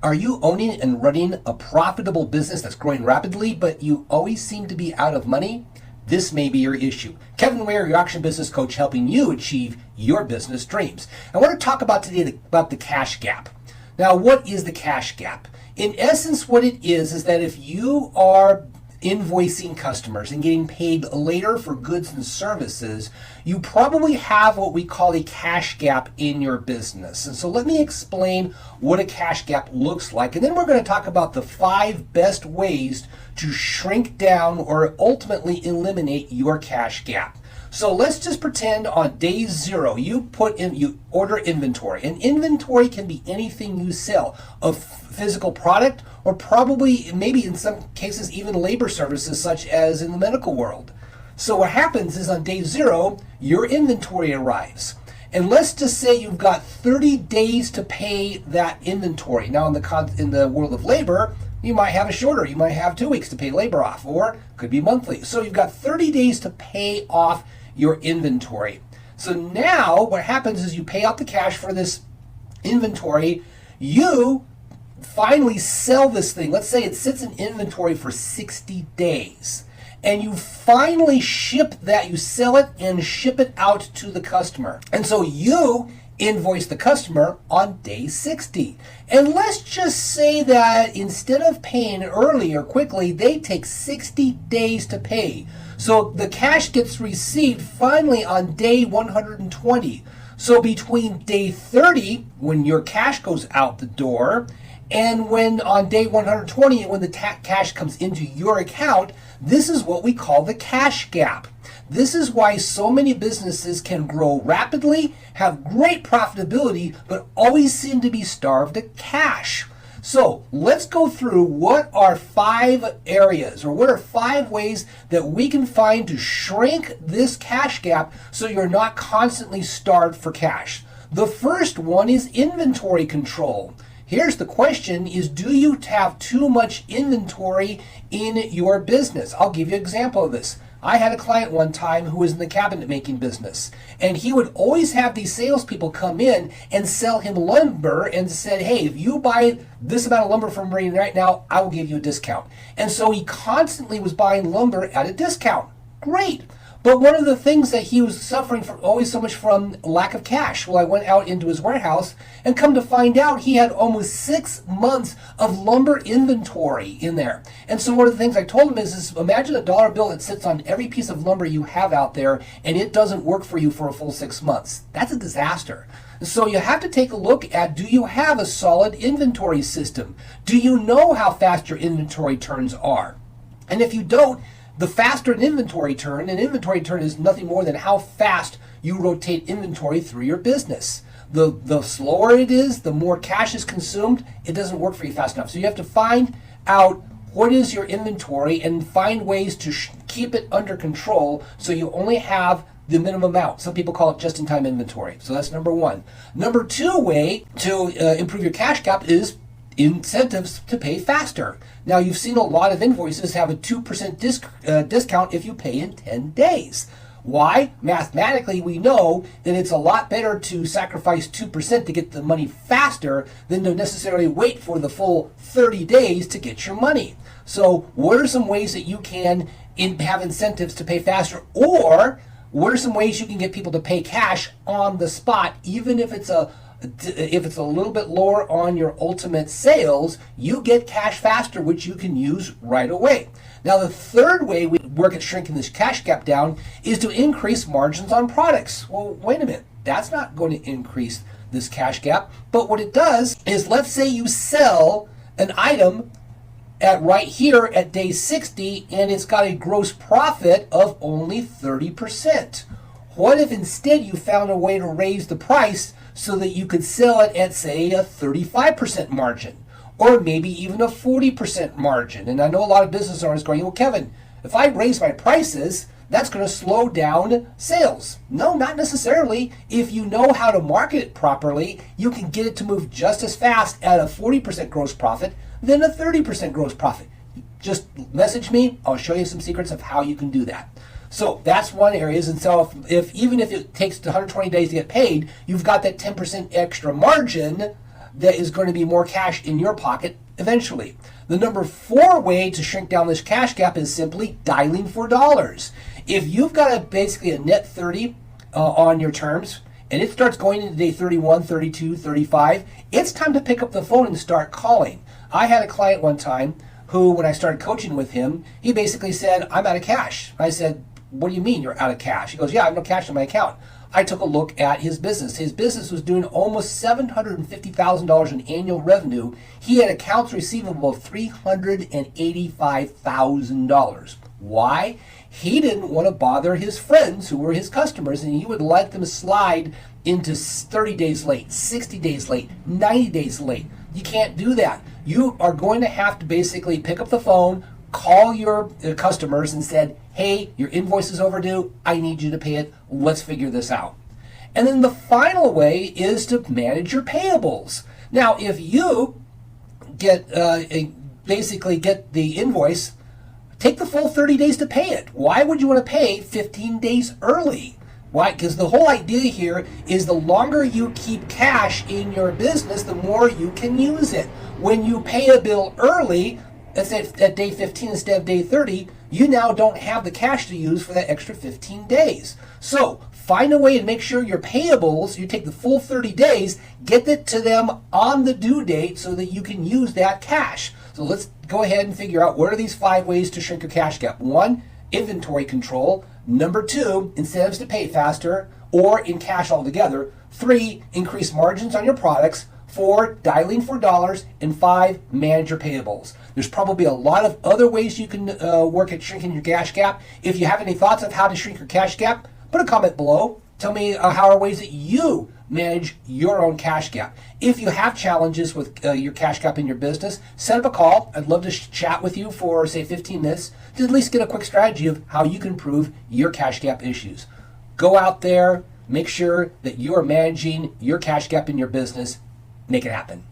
Are you owning and running a profitable business that's growing rapidly, but you always seem to be out of money? This may be your issue. Kevin Weir, your auction business coach, helping you achieve your business dreams. I want to talk about today about the cash gap. Now, what is the cash gap? In essence, what it is that if you are invoicing customers and getting paid later for goods and services, you probably have what we call a cash gap in your business. And so let me explain what a cash gap looks like. And then we're going to talk about the 5 best ways to shrink down or ultimately eliminate your cash gap. So let's just pretend on day 0 you order inventory. And inventory can be anything you sell, a physical product, or probably maybe in some cases even labor services such as in the medical world. So what happens is on day 0 your inventory arrives. And let's just say you've got 30 days to pay that inventory. Now in the world of labor, you might have a shorter, you might have 2 weeks to pay labor off, or it could be monthly. So you've got 30 days to pay off your inventory. So now what happens is you pay out the cash for this inventory, you finally sell this thing. Let's say it sits in inventory for 60 days. And you finally ship that, you sell it and ship it out to the customer. And so you invoice the customer on day 60. And let's just say that instead of paying early or quickly, they take 60 days to pay. So the cash gets received finally on day 120. So between day 30, when your cash goes out the door, and when on day 120, when the cash comes into your account, this is what we call the cash gap. This is why so many businesses can grow rapidly, have great profitability, but always seem to be starved of cash. So let's go through what are 5 areas, or what are 5 ways that we can find to shrink this cash gap so you're not constantly starved for cash. The first one is inventory control. Here's the question is, do you have too much inventory in your business? I'll give you an example of this. I had a client one time who was in the cabinet making business, and he would always have these salespeople come in and sell him lumber and said, hey, if you buy this amount of lumber from me right now, I will give you a discount. And so he constantly was buying lumber at a discount. Great. But one of the things that he was suffering from always so much from lack of cash. Well, I went out into his warehouse and come to find out he had almost 6 months of lumber inventory in there. And so one of the things I told him is imagine a dollar bill that sits on every piece of lumber you have out there and it doesn't work for you for a full 6 months. That's a disaster. So you have to take a look at, do you have a solid inventory system? Do you know how fast your inventory turns are? And if you don't, the faster an inventory turn is nothing more than how fast you rotate inventory through your business. The slower it is, the more cash is consumed, it doesn't work for you fast enough. So you have to find out what is your inventory and find ways to keep it under control so you only have the minimum amount. Some people call it just-in-time inventory. So that's number 1. Number 2 way to improve your cash gap is incentives to pay faster. Now, you've seen a lot of invoices have a 2% discount if you pay in 10 days. Why? Mathematically, we know that it's a lot better to sacrifice 2% to get the money faster than to necessarily wait for the full 30 days to get your money. So what are some ways that you can have incentives to pay faster? Or what are some ways you can get people to pay cash on the spot, even if it's a little bit lower on your ultimate sales, you get cash faster, which you can use right away. Now, the third way we work at shrinking this cash gap down is to increase margins on products. Well, wait a minute. That's not going to increase this cash gap. But what it does is, let's say you sell an item right here at day 60, and it's got a gross profit of only 30%. What if instead you found a way to raise the price so that you could sell it at, say, a 35% margin, or maybe even a 40% margin? And I know a lot of business owners going, well, Kevin, if I raise my prices, that's going to slow down sales. No, not necessarily. If you know how to market it properly, you can get it to move just as fast at a 40% gross profit than a 30% gross profit. Just message me. I'll show you some secrets of how you can do that. So that's one area. And so if even if it takes 120 days to get paid, you've got that 10% extra margin that is going to be more cash in your pocket eventually. The number 4 way to shrink down this cash gap is simply dialing for dollars. If you've got basically a net 30 on your terms, and it starts going into day 31, 32, 35, it's time to pick up the phone and start calling. I had a client one time who, when I started coaching with him, he basically said, I'm out of cash. I said, what do you mean you're out of cash? He goes, yeah, I have no cash in my account. I took a look at his business. His business was doing almost $750,000 in annual revenue. He had accounts receivable of $385,000. Why? He didn't want to bother his friends who were his customers, and he would let them slide into 30 days late, 60 days late, 90 days late. You can't do that. You are going to have to basically pick up the phone, call your customers and said, hey, your invoice is overdue. I need you to pay it. Let's figure this out. And then the final way is to manage your payables. Now, if you basically get the invoice, take the full 30 days to pay it. Why would you want to pay 15 days early? Why? Because the whole idea here is the longer you keep cash in your business, the more you can use it. When you pay a bill early, let's say at day 15 instead of day 30, you now don't have the cash to use for that extra 15 days. So find a way to make sure your payables, you take the full 30 days, get it to them on the due date so that you can use that cash. So let's go ahead and figure out what are these 5 ways to shrink your cash gap. 1, inventory control. Number 2, incentives to pay faster or in cash altogether. 3, increase margins on your products. 4, dialing for dollars. And 5, manage your payables. There's probably a lot of other ways you can work at shrinking your cash gap. If you have any thoughts of how to shrink your cash gap, put a comment below. Tell me how are ways that you manage your own cash gap. If you have challenges with your cash gap in your business, set up a call. I'd love to chat with you for, say, 15 minutes to at least get a quick strategy of how you can improve your cash gap issues. Go out there, make sure that you are managing your cash gap in your business. Make it happen.